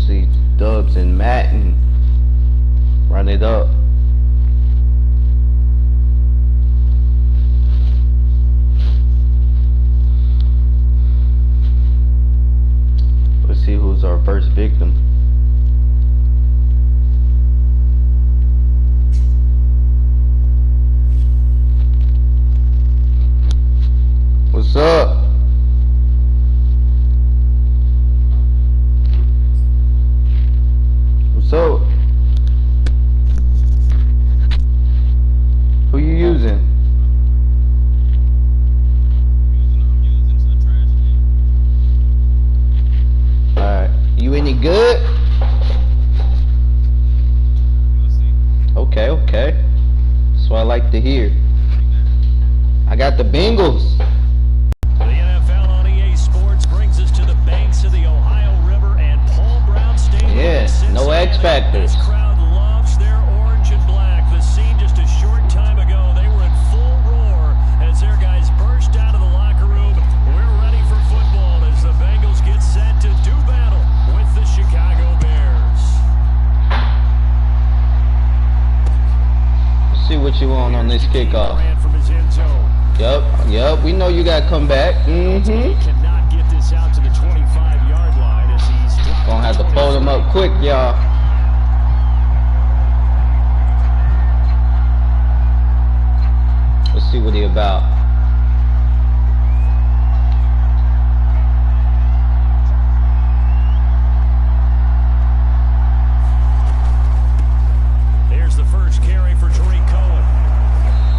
see Dubs and Madden. Run it up. Let's see who's our first victim. What's up? What's up? Who you using? Alright. You any good? Okay, okay. That's what I like to hear. I got the Bengals. The NFL on EA Sports brings us to the banks of the Ohio River and Paul Brown Stadium. Yes, no X factors. This crowd loves their orange and black. The scene just a short time ago, they were in full roar as their guys burst out of the locker room. We're ready for football as the Bengals get set to do battle with the Chicago Bears. Let's see what you want on this kickoff. From his end zone. Yep, we know you gotta come back. Cannot get this out to the 25-yard line as he's Gonna have to fold him up quick, y'all. Let's see what he about. There's the first carry for Tariq Cohen.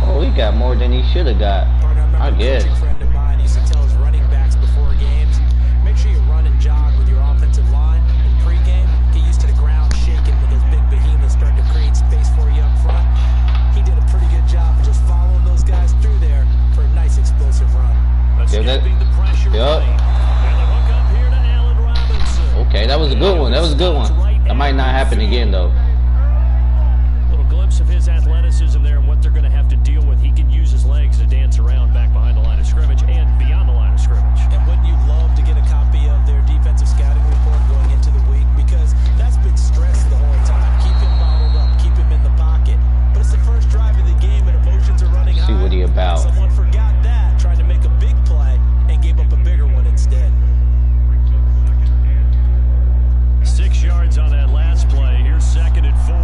Oh, he got more than he should have got. I guess. A friend of mine used to tell his running backs before games, make sure you run and jog with your offensive line. In pregame, get used to the ground shaking with those big behemoths starting to create space for you up front. He did a pretty good job of just following those guys through there for a nice explosive run. Escaping the pressure Yup. play. And the hook up here to Allen Robinson. Okay, that was a good one. That was a good one. That might not happen again though. Little glimpse of his athleticism there and what they're going to have to deal with. He can use his legs to dance around back behind the line of scrimmage and beyond the line of scrimmage. And wouldn't you love to get a copy of their defensive scouting report going into the week? Because that's been stress the whole time. Keep him bottled up, keep him in the pocket. But it's the first drive of the game and emotions are running high. See what he about. Someone forgot that, tried to make a big play and gave up a bigger one instead. 6 yards on that last play. Here's 2nd and 4.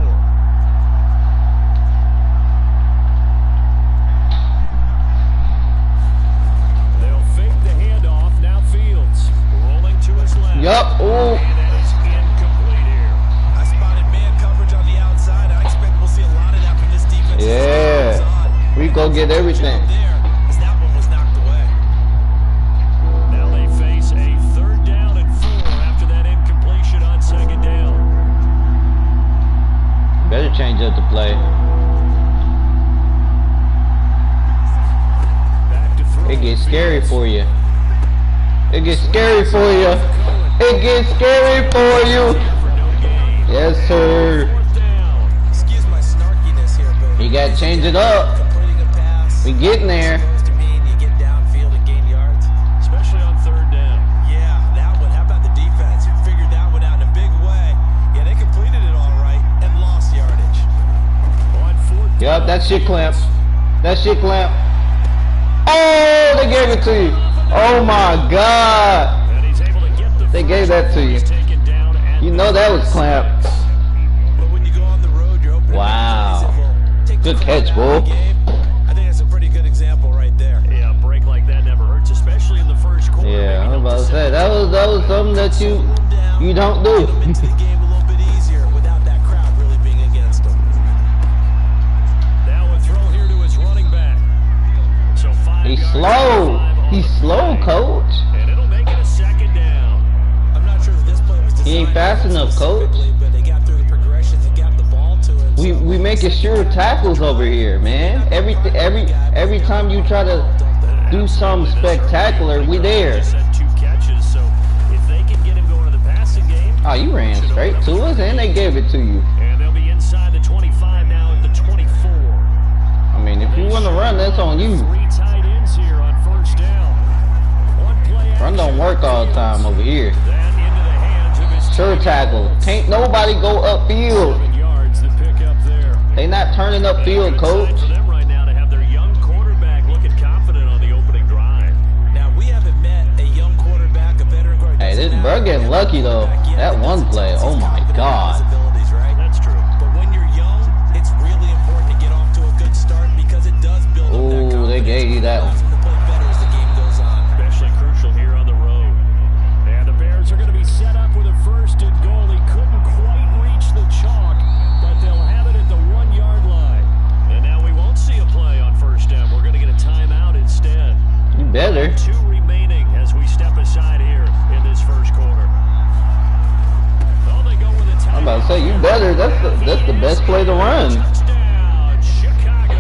They'll fake the handoff. Now Fields rolling to his left. Yup. Ooh. And that is incomplete here. I spotted man coverage on the outside. I expect we'll see a lot of that from this defense. Yeah. We go get everything. As that one was knocked away. Now they face a 3rd down and 4 after that incompletion on 2nd down. Better change up the play. Back to throw. It gets scary for you. It gets scary for you. It gets scary for you. Yes, sir. 4th down. Excuse my snarkiness here, but You gotta change it up. completing a pass. We getting there. Supposed to mean you get downfield and gain yards. Especially on 3rd down. Yeah, that one. How about the defense? Figured that one out in a big way. Yeah, they completed it all right and lost yardage. On 4th down. Yup, that shit clamp. That shit clamp. Oh, they gave it to you. Oh my God. And he's able to get the They gave that to you. first taken down at You know that was clamp. But when you go on the road, you're open. Wow. Good catch, bull. I think that's a pretty good example right there. Yeah, a break like that never hurts, especially in the first quarter. Yeah, I was about to say that was something that you don't Get them do. into the game a little bit easier without that crowd really being against them. Now a throw here to his running back. So 5 He's yards, slow. 5 on He's the slow, play. coach. And it'll make it a 2nd down. I'm not sure that this play was designed He ain't fast enough, coach. specifically, but they got through the progressions and got the ball to him. We making sure tackles over here, man. Every time you try to do something spectacular, we there. Just had 2 catches, so if they can get him going to the passing game. Oh, you ran straight to us, and they gave it to you. And they'll be inside the 25 now at the 24. I mean, if you want to run, that's on you. 3 tight ends here on 1st down. One play Run don't work all the time over here. Then into the hands of his sure tackle. Can't nobody go upfield. 7 yards the pickup there. They not turning upfield, coach. For them right now to have their young quarterback looking confident on the opening drive. Now, we haven't met a young quarterback, a veteran quarterback. Hey, this bro getting lucky though. That one play, oh my God. That's true. But when you're young, it's really important to get off to a good start because it does build up that confidence. Ooh, they gave you that one. Allows them to play better as the game goes on. Especially crucial here on the road. And the Bears are going to be set up with a 1st and goal. He couldn't quite reach the chalk, but they'll have it at the 1-yard line. And now we won't see a play on 1st down. We're going to get a timeout instead. You better. 2 remaining as we step aside here in this 1st quarter. They go with a timeout. I'm about to say you better. That's the best play to run. Touchdown, Chicago.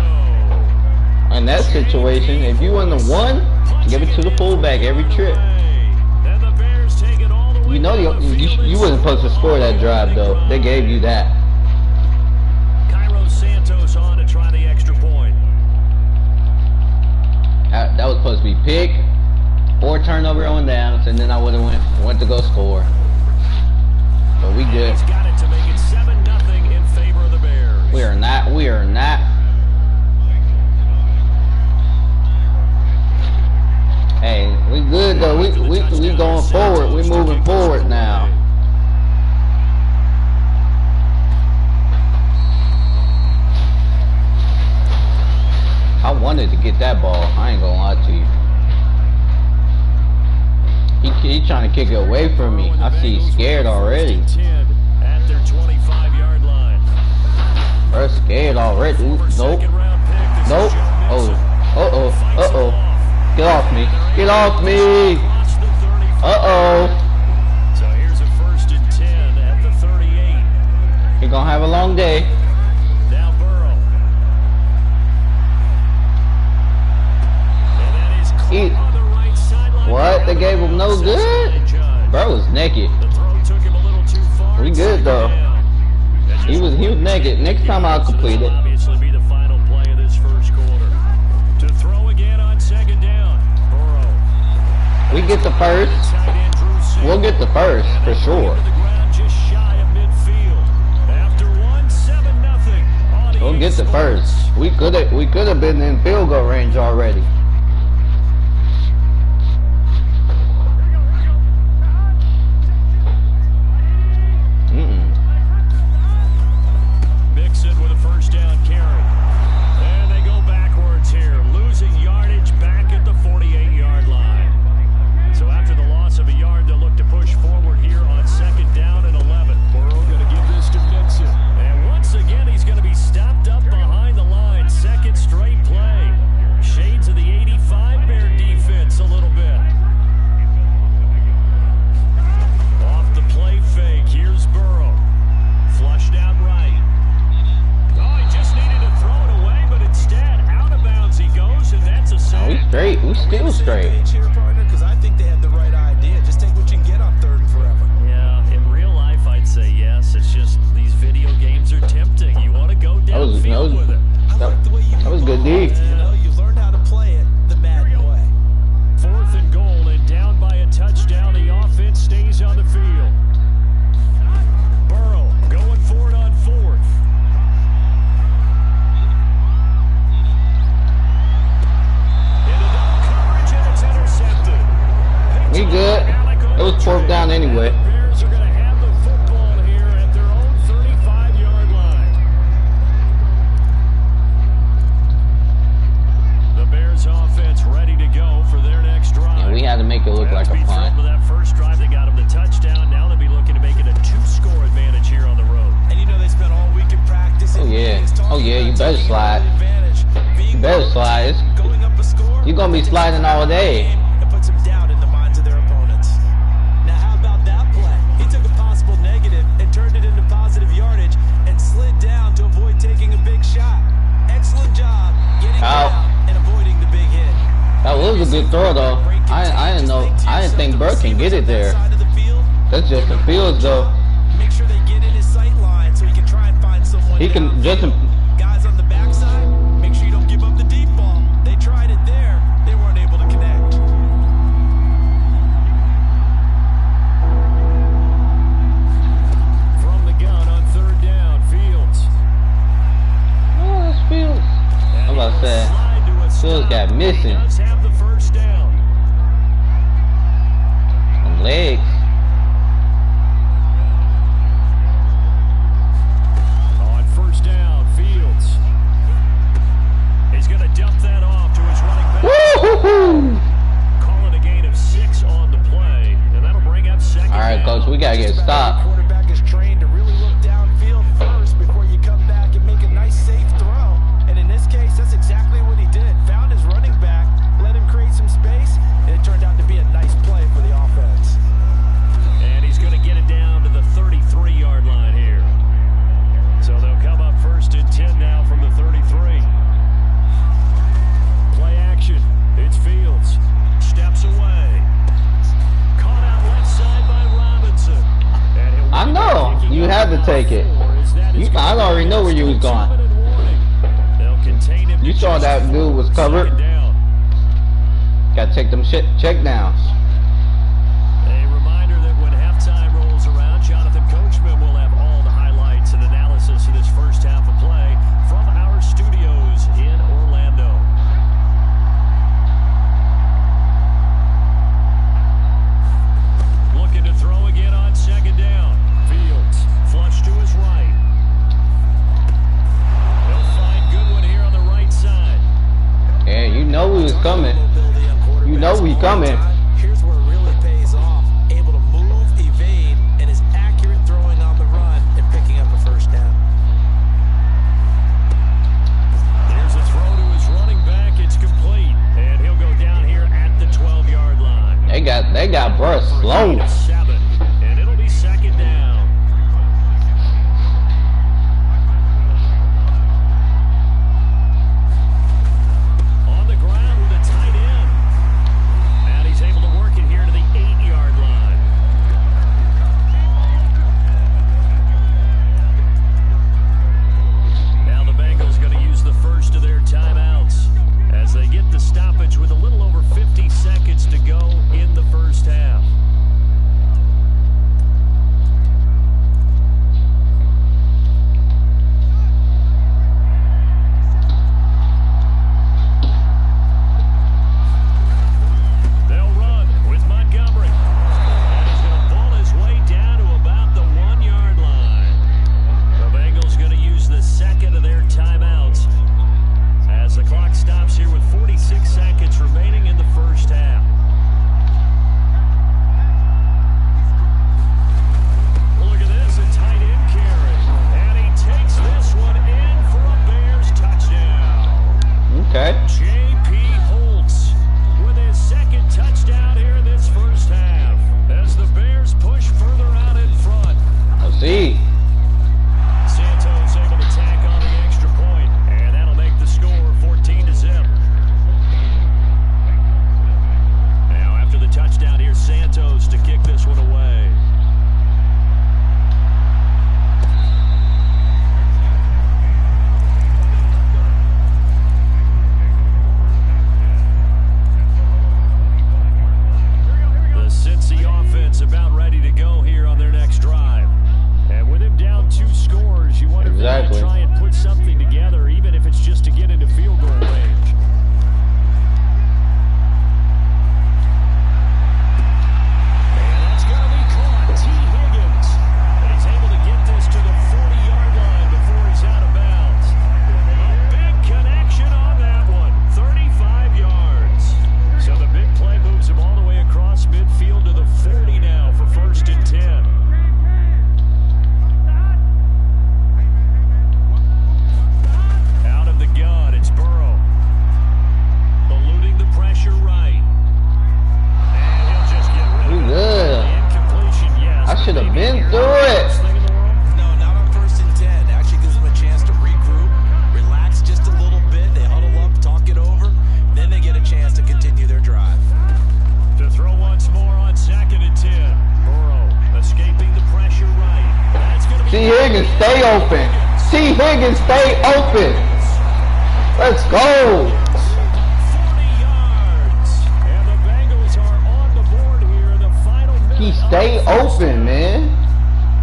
In that situation, if you win the 1, give it to the fullback every trip. And the Bears take it all the way. You know you wasn't supposed to score that drive though. They gave you that. Cairo Santos on to try the extra point. That was supposed to be pick, 4 turnover on downs, and then I would have went to go score. But we good. He's got it to make it 7-0 in favor of the Bears. We are not. Hey, we good though. We going forward. We moving forward now. I wanted to get that ball. I ain't gonna lie to you. He trying to kick it away from me. I see he's scared already. At their 25-yard line. Bro, scared already. Ooh, nope. Nope. Uh-oh. Get off me. Get off me. Uh-oh. So here's a 1st and 10 at the 38. He gonna have a long day. Now Burrow. And that is caught on the right sideline. What? They gave him no good? Bro was naked. The throw took him a little too far. We good though. He was naked. Next time I'll complete it. Obviously be the final play of this 1st quarter. To throw again on 2nd down. Burrow. We get the 1st. We'll get the 1st for sure. Just shy of midfield. After 7-0. We'll get the 1st. We could have been in field goal range already. Mixon with a 1st down carry. And they go backwards here, losing yardage back at the 48-yard line. So after the loss of a yard, they'll look to push forward here on 2nd down and 11. Burrow going to give this to Mixon. And once again, he's going to be stopped up behind the line. 2nd straight play. Shades of the 85 Bear defense a little bit. Off the play fake, here's Burrow. Flushed out right. Oh, he just needed to throw it away, but instead, out of bounds he goes, and that's a sack. We straight. We still straight. Because I think they had the right idea. Just take what you can get on 3rd and forever. Yeah, in real life, I'd say yes. It's just these video games are tempting. You want to go downfield with it. That was good D. You know, you learned how to play it the Madden way. 4th and goal, and down by a touchdown. The offense stays on the field. Burrow going for it on 4th. We good. It was 4th down anyway. Bears are going to have the football here at their own 35-yard line. The Bears offense ready to go for their next drive. And we had to make it look like a punt. That 1st drive, they got them the touchdown. Now they'll be looking to make it a 2-score advantage here on the road. And you know they spent all week in practice. Oh yeah, you better slide. You better slide. You're gonna be sliding all day. And put some doubt in the minds of their opponents. Now how about that play? He took a possible negative and turned it into positive yardage and slid down to avoid taking a big shot. Excellent job getting down and avoiding the big hit. That was a good throw though. I didn't think Burke can get it there. That's just the fields though. Make sure they get in his sight line so he can try and find someone. He can just. Guys on the backside, make sure you don't give up the deep ball. They tried it there. They weren't able to connect. Because we got to get stopped. Quarterback is trained to really look downfield first before you come back and make a nice safe throw. And in this case, that's exactly what he did. Found his running back, let him create some space, and it turned out to be a nice play for the offense. And he's going to get it down to the 33-yard line here. So they'll come up 1st and 10 now from the 33. Play action. It's Fields. Steps away. Caught out left side by Robinson. I know. You had to take it. I already know where you was going. You saw that dude was covered. Got to take them check downs. A reminder that when halftime rolls around, Jonathan Coachman will have all the highlights and analysis of this first half of play from our studios in Orlando. Looking to throw again on 2nd down. Fields, flush to his right. He'll find Goodwin here on the right side. And you know he was coming. You know we coming. Here's where it really pays off. Able to move, evade, and is accurate throwing on the run and picking up a 1st down. There's a throw to his running back. It's complete. And he'll go down here at the 12-yard line. They got bruh slow. 7, and it'll be 2nd down. On the ground with a tight end. And he's able to work it here to the 8-yard line. Now the Bengals going to use the first of their timeouts as they get the stoppage with a little over 50 seconds to go in the first half. They'll run with Montgomery. And he's going to pull his way down to about the 1-yard line. The Bengals going to use the 2nd of their timeouts as the clock stops here with 46 seconds remaining in the first half. Look at this, a tight end carry. And he takes this one in for a Bears touchdown. Okay. J.P. Holtz with his 2nd touchdown here in this first half as the Bears push further out in front. Let's see. Santos able to tack on the extra point, and that'll make the score 14-0. Now after the touchdown, here's Santos to kick this one away. The Cincy offense about ready to go here on their next drive. And with him down 2 scores, you wonder if they're going to try and put something together, even if it's just to get into field goal range. And that's going to be caught. T. Higgins. And he's able to get this to the 40-yard line before he's out of bounds. A big connection on that one. 35 yards. So the big play moves him all the way across midfield to the 40 now for 1st and 10. Out of the gun, it's Burrow. Eluding the pressure right. And he'll just get rid of Good. it. Incompletion, yes. I should have been through it. No, not on 1st and 10. Actually gives them a chance to regroup, relax just a little bit. They huddle up, talk it over. Then they get a chance to continue their drive. To throw once more on 2nd and 10. Burrow escaping the pressure right. That's going to be T. Higgins, stay open. T. Higgins, stay open. Let's go. 40 yards. And the Bengals are on the board here in the final minute. He stay open, man.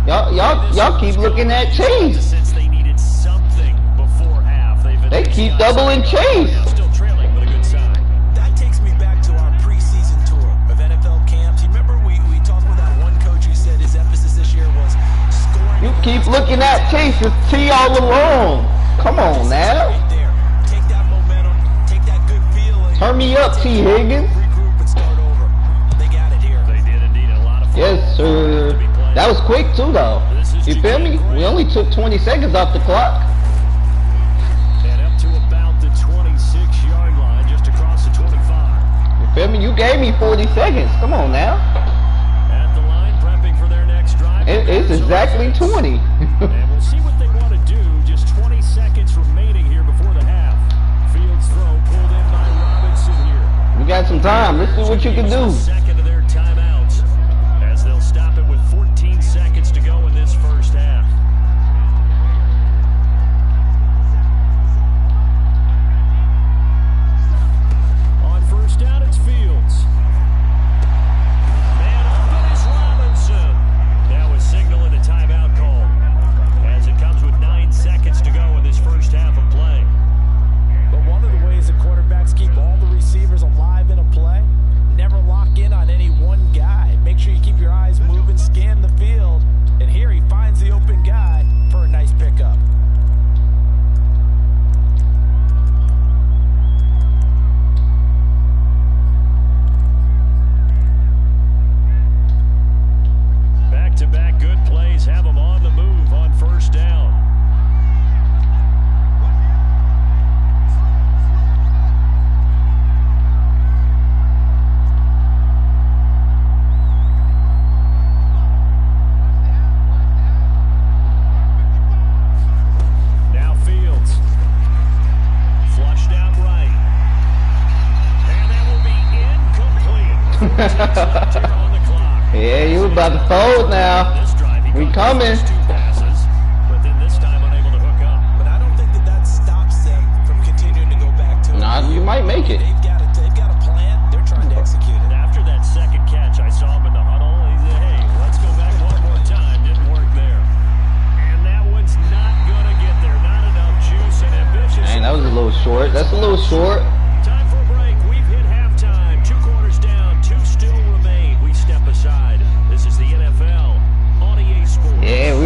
Y'all keep looking at Chase. Since they needed something before half, They keep doubling Chase. Still trailing, but a good sign. That takes me back to our preseason tour of NFL camps. You remember we talked with that one coach who said his emphasis this year was scoring. You keep looking at Chase. It's T all along. Come on now. Right there. Take that momentum, take that good feeling. Turn me up, T. Higgins. Regroup and start over. They got it here. They did indeed a lot of fun. Yes, sir. To be That was quick too, though. You feel me? We only took 20 seconds off the clock. And up to about the 26-yard line, just across the 25. You feel me? You gave me 40 seconds. Come on now. At the line, prepping for their next drive. It's exactly 20. And we'll see what they want to do. Just 20 seconds remaining here before the half. Fields throw pulled in by Robinson here. We got some time. Let's see what you can do. Second of their timeouts as they'll stop it with 14 seconds to go in this first half. On first down, it's Fields. Man open is Robinson. Now is signaling a timeout call as it comes with 9 seconds to go in this first half of play. But one of the ways that quarterbacks keep all the receivers alive in a play, never lock in on any one guy. Make sure you keep your eyes moving, scan the field, and here he finds the open guy for a nice pickup. Back-to-back good plays have him on the move on first down. Now Fields. Flushed out right. And that will be incomplete. On the clock. Yeah, you about to fold now. This drive, he We goes coming. two passes, but then this time unable to hook up. But I don't think that stops them from continuing to go back to it. Nah, you might make it. They've got a plan. They're trying to execute it. And after that second catch, I saw him in the huddle. He said, hey, let's go back one more time. Didn't work there. And that one's not going to get there. Not enough juice and ambitious. Dang, that was a little short. That's a little short. Time for a break. We've hit halftime. 2 quarters down. 2 still remain. We step aside. This is the NFL on EA Sports. Yeah,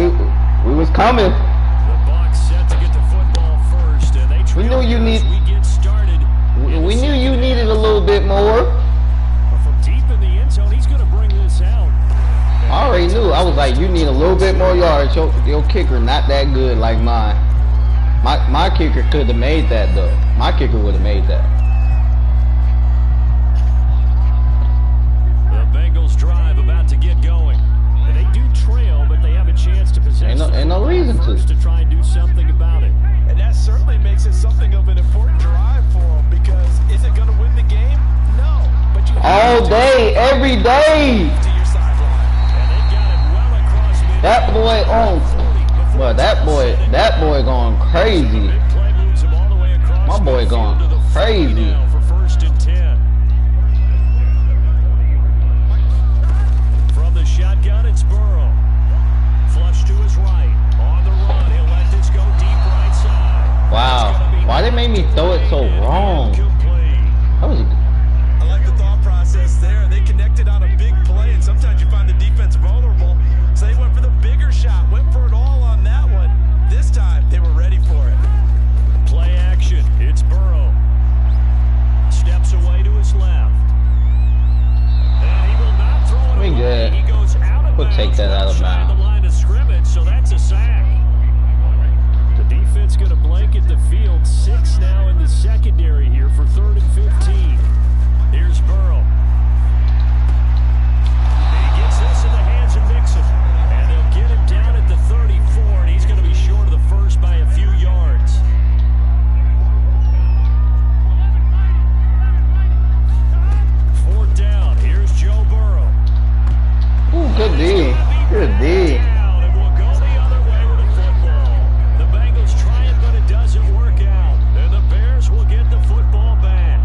we was coming. The Bucs set to get the football first, and they We knew you need. we get started. We knew you needed a little bit more. From deep in the end zone, he's going to bring this out. I already knew. I was like, you need a little bit more yards. Your kicker not that good like mine. My kicker could have made that though. My kicker would have made that. The Bengals drive about to get going. And they do trail, but they have a chance to possess Ain't no reason to try and do something about it. And that certainly makes it something of an important drive for them, because is it going to win the game? No. But you All day, every day. to your sideline. And they got it well across mid. That boy on. Well, that boy going crazy. Big play moves him all the way across My boy midfield going to the 40 crazy. now for first and 10. From the shotgun, it's Burrow. Flush to his right. On the run, he'll let this go deep right side. Wow. Why they made me throw it so wrong? That was I like the thought process there. They connected on a big play, and sometimes you find the defense vulnerable. So they went for the bigger shot, went for it all on that one. This time, they were ready for it. Play action. It's Burrow. Steps away to his left. And he will not throw it We away. good. He goes out of We'll bounds. take that out of Outside bounds. the line of scrimmage, so that's a sack. The defense going to blanket the field. 6 now in the secondary here for 3rd and 15. Here's Burrow. He gets this in the hands of Mixon. And they'll get him down at the 34, and he's going to be short of the first by a few yards. Fourth down. Here's Joe Burrow. ooh, good D. Good D. Down, and we'll go the other way with the football. The Bengals try it, but it doesn't work out. And the Bears will get the football back.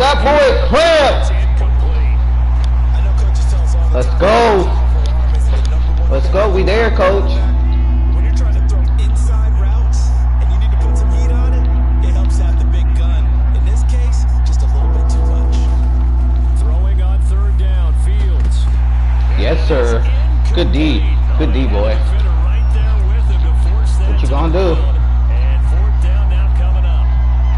That boy It's crap. incomplete. I know coaches tell us all the Let's time go. that arm is the number one Let's go. We there, coach. When you're trying to throw inside routes and you need to put some heat on it, it helps have the big gun. In this case, just a little bit too much. Throwing on third down, Fields. Yes, sir. Good D. Good D, boy. What you gonna do? And fourth down now coming up.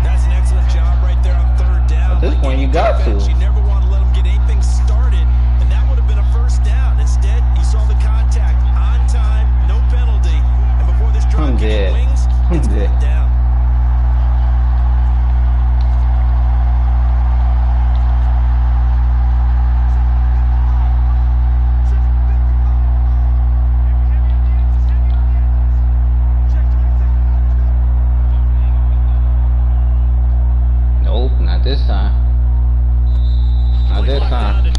That's an excellent job right there on third down. At this point, you got to. You never want to let them get anything started, and that would have been a first down. Instead, you saw the contact on time, no penalty, and before this drive I'm gets dead. wings, I'm it's dead. put down. Nope, not this time. Not this time.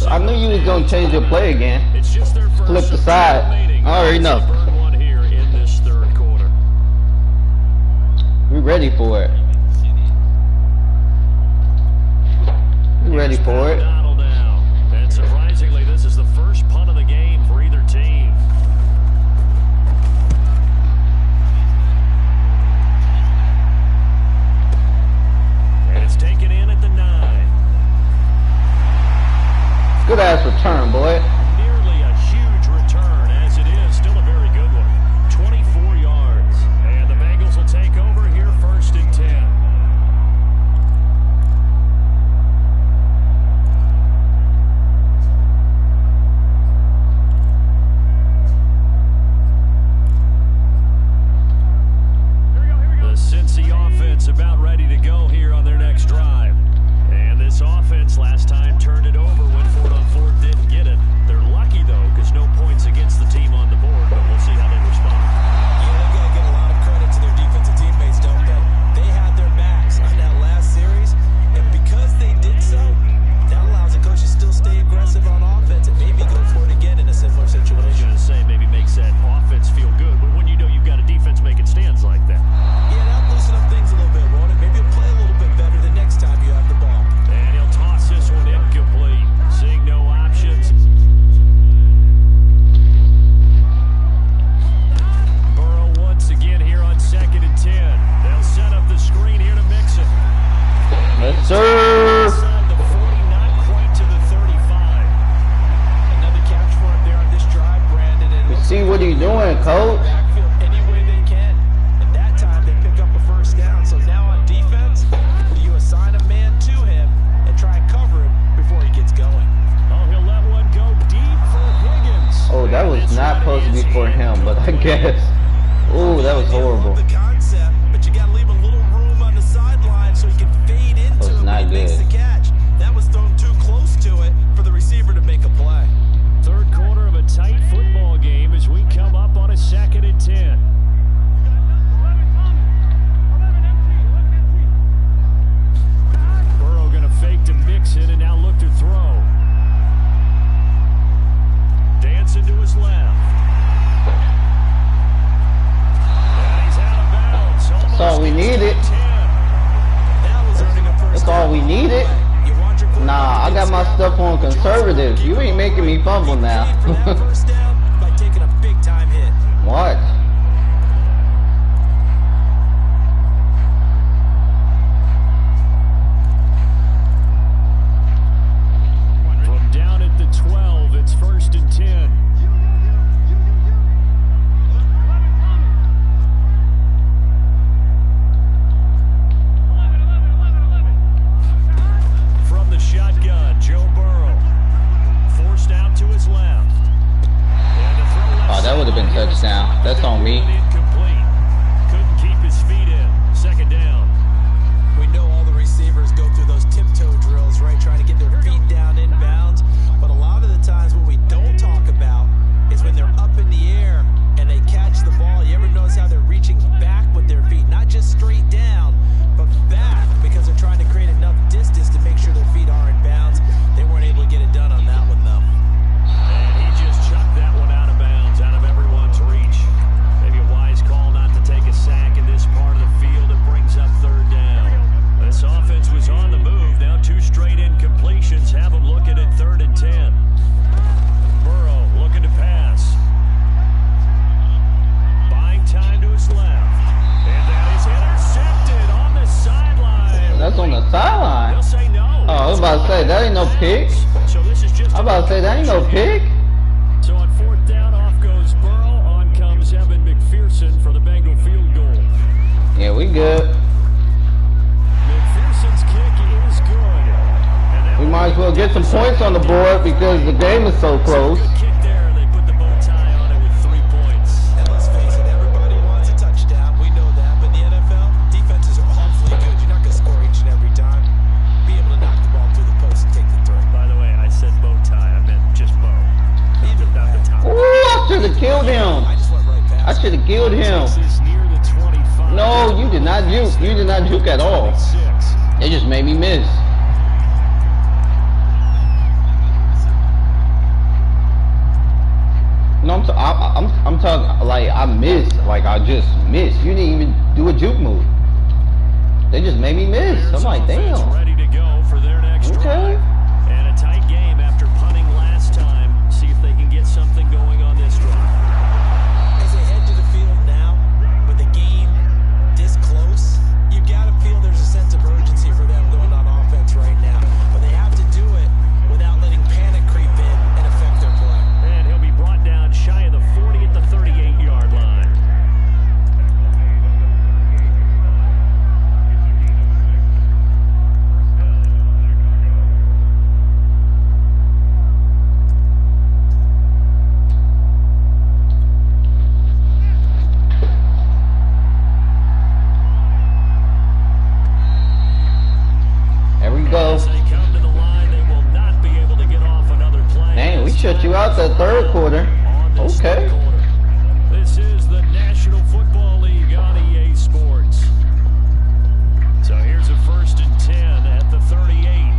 I knew you was gonna change your play again. It's just their first Flip the side. remaining. I already know. Burn one here in this third quarter. We ready for it. We ready for it. Donald now. And surprisingly, this is the first punt of the game for either team. And it's taken in at the 9. Good ass return, boy. Nearly a huge return, as it is. Still a very good one. 24 yards. And the Bengals will take over here first and 10. The Cincy offense about ready to go here on their next drive. And this offense last time turned it over when 4-on-4 didn't get it. They're lucky, though, because no points against the team on the board, but we'll see how they respond. Yeah, they got to give a lot of credit to their defensive teammates, don't they? They had their backs on that last series, and because they did so, that allows the coach to still stay aggressive on offense and maybe go for it again in a similar I was situation. going to say maybe makes that offense feel good, but when you know you've got a defense making stands like that. Yeah, that'll loosen up things a little bit, won't it? Maybe you'll play a little bit better the next time you have the ball. And he'll toss this one incomplete. Seeing no options. Burrow once again here on 2nd and 10. They'll set up the screen here to mix it. Yes, sir. Inside the 40, not quite to the 35. Another catch for him there on this drive, Brandon. And it looks See what are you doing, coach? backfield any way they can. And that time they pick up a first down. So now on defense, do you assign a man to him and try and cover him before he gets going? Oh, he'll let one go deep for Higgins. Oh, that was not supposed to be for him, but I guess. Oh, that was horrible. The concept, but you got to leave a little room on the sideline so he can fade into was it not when he makes good. the catch. That was thrown too close to it for the receiver to make a play. Third quarter of a tight football game as we come up on a 2nd and 10. Burrow going to fake to Mixon and now look to throw. Dancing to his left. And he's out of bounds. That's all we needed. That was earning a first That's all we down. needed. You want your Nah, I got my stuff on conservative. You ain't making me fumble now. for that first down by taking a big time hit. What? From down at the 12, it's 1st and 10. From the shotgun, Joe Burrow. Forced out to his left. And the throw left Oh, that would have been side. touchdown. That's on me. Incomplete. Couldn't keep his feet in. 2nd down. We know all the receivers go through those tiptoe drills, right, trying to get their feet down inbounds. But a lot of the times what we don't talk about is when they're up in the air and they catch the ball. You ever notice how they're reaching back with their feet, not just straight down, but back, because they're trying to create enough distance to make sure their feet are in bounds. They weren't able to get it done on that one, though. And he just chucked that one out of bounds, out of everyone's reach. Maybe a sideline. They'll say no. Oh, I was about to say, that ain't no pick. So this is just I was about to say, that ain't no pick. So on 4th down, off goes Burrow. On comes Evan McPherson for the Bengal field goal. Yeah, we good. McPherson's kick is good. We might as well get some points on the board because the game is so close. Good kick there. They put the bow tie on it with 3 points. And let's face it, everybody wants a touchdown. We know that. But in the NFL, defenses are awfully good. You're not going to score each and every time. Be able to knock the ball through the post and take the throw. By the way, I said bow tie. I meant just bow. Not the top. Ooh, I should have killed him. I just went right past. I should have killed him. Texas near the 25. No, you did not juke. You did not juke at all. 26. It just made me miss. No, I'm talking like I missed. Like I just missed. You didn't even do a juke move. They just made me miss. I'm like, damn. Ready to go for their next Okay. drive. And a tight game after punting last time. See if they can get something going on this drive. As they head to the field now, with the game this close, you got to feel there's a sense of urgency for them going on offense right now. But they have to do it without letting panic creep in and affect their play. And he'll be brought down shy of the 40 at the 38-yard line. There we go. As they come to the line, they will not be able to get off another play. Dang, we shut you out that third quarter. On this Okay. third quarter. This is the National Football League on EA Sports. So here's a 1st and 10 at the 38.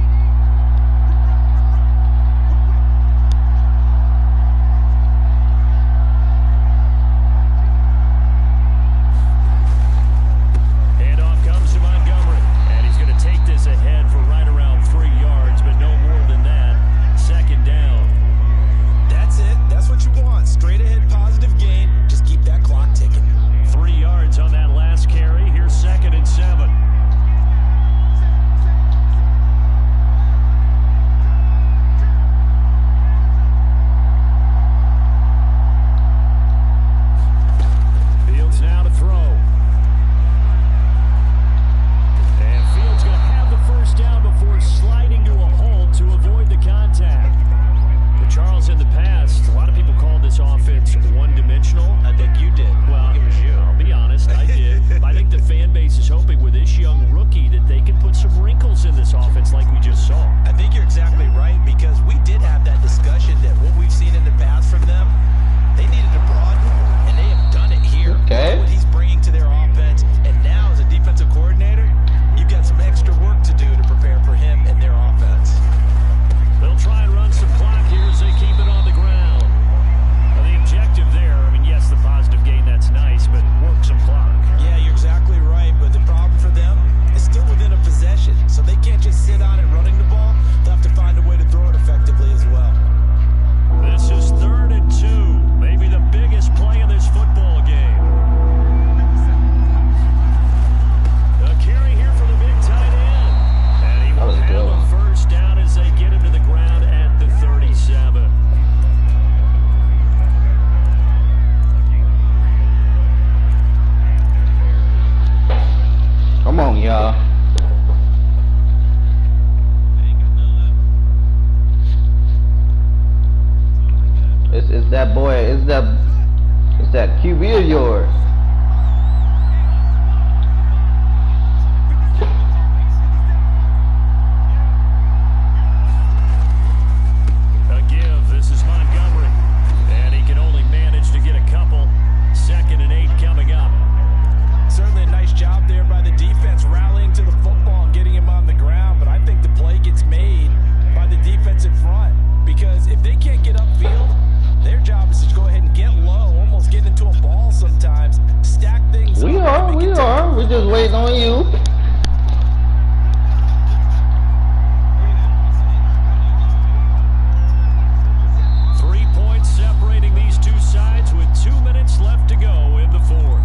Handoff comes to Montgomery, and he's going to take this ahead for right around 3 yards, but no more than that. 2nd down. That's it. That's what you want. Straight ahead, positive gain. Just keep that clock ticking. 3 yards on that last carry. Here's 2nd and 7. Fields now to throw. And Fields going to have the 1st down before sliding to a halt to avoid the contact. But Charles, in the past, a lot of people called this offense one-dimensional. I think you did. Well, it was you. I'll be honest, I did. I think the fan base is hoping with this young rookie that they can put some wrinkles in this offense like we just saw. I think you're exactly right, because we did have that discussion that what we've seen in the past from them, they needed to broaden, and they have done it here. Okay. What he's bringing to their offense, and now as a defensive coordinator, you've got some extra work to do to prepare for him and their offense. They'll try and run some clock here as they keep it on the ground. Now, the objective there, I mean, yes, the positive gain, that's nice, but work some clock. Yeah, you're exactly right, but the problem for them is still within a possession, so they can't just sit on it running the ball. They'll have to find a way to throw it effectively as well. This is 3rd and 2, maybe the biggest play in this football game. A carry here for the big tight end. And he That will was a good have one. a 1st down as they get him to the ground at the 37. Come on, y'all. It's that boy. It's that QB of yours. A give. This is Montgomery. And he can only manage to get a couple. 2nd and 8 coming up. Certainly a nice job there by the defense rallying to the football and getting him on the ground, but I think the play gets made by the defense in front, because if they can't get upfield, their job is to go ahead and get low, almost get into a ball sometimes, stack things We up. are. We're just waiting on you. Separating these two sides with 2 minutes left to go in the 4th.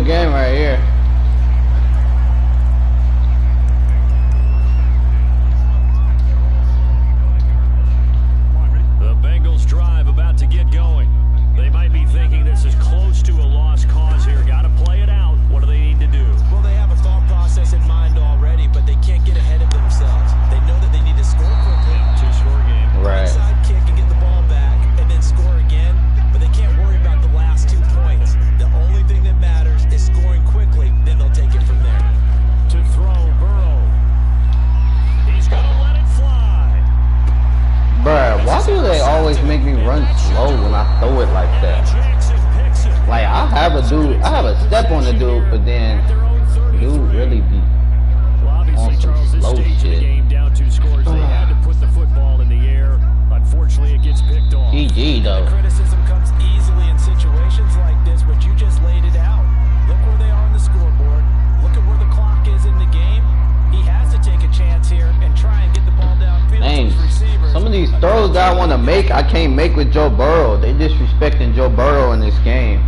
game right here. The Bengals drive about to get going. They might be thinking this is close to a lost cause here. Got to play it out. What do they need to do? Well, they have a thought process in mind already, but they can't get ahead of themselves. They know that they need to score quickly. Two-score game. Right. Inside kick and get the ball back, and then score again. But they can't worry about the last 2 points. The only thing that matters is scoring quickly. Then they'll take it from there. To throw, Burrow. He's going to let it fly. Bruh, why do they always make me run slow when I throw it like that? Jackson picks it. Like, I have a step on the dude, but then dude really be Well, obviously, on some Charles, this slow stage of the shit. game down 2 scores. They had to put the football in the air. Unfortunately, it gets picked off. GG though. Criticism comes easily in situations like this, but you just laid it out. Look where they are on the scoreboard. Look at where the clock is in the game. He has to take a chance here and try and get the ball downfield to Dang, his receivers. some of these throws that I want to make, I can't make with Joe Burrow. They disrespecting Joe Burrow in this game.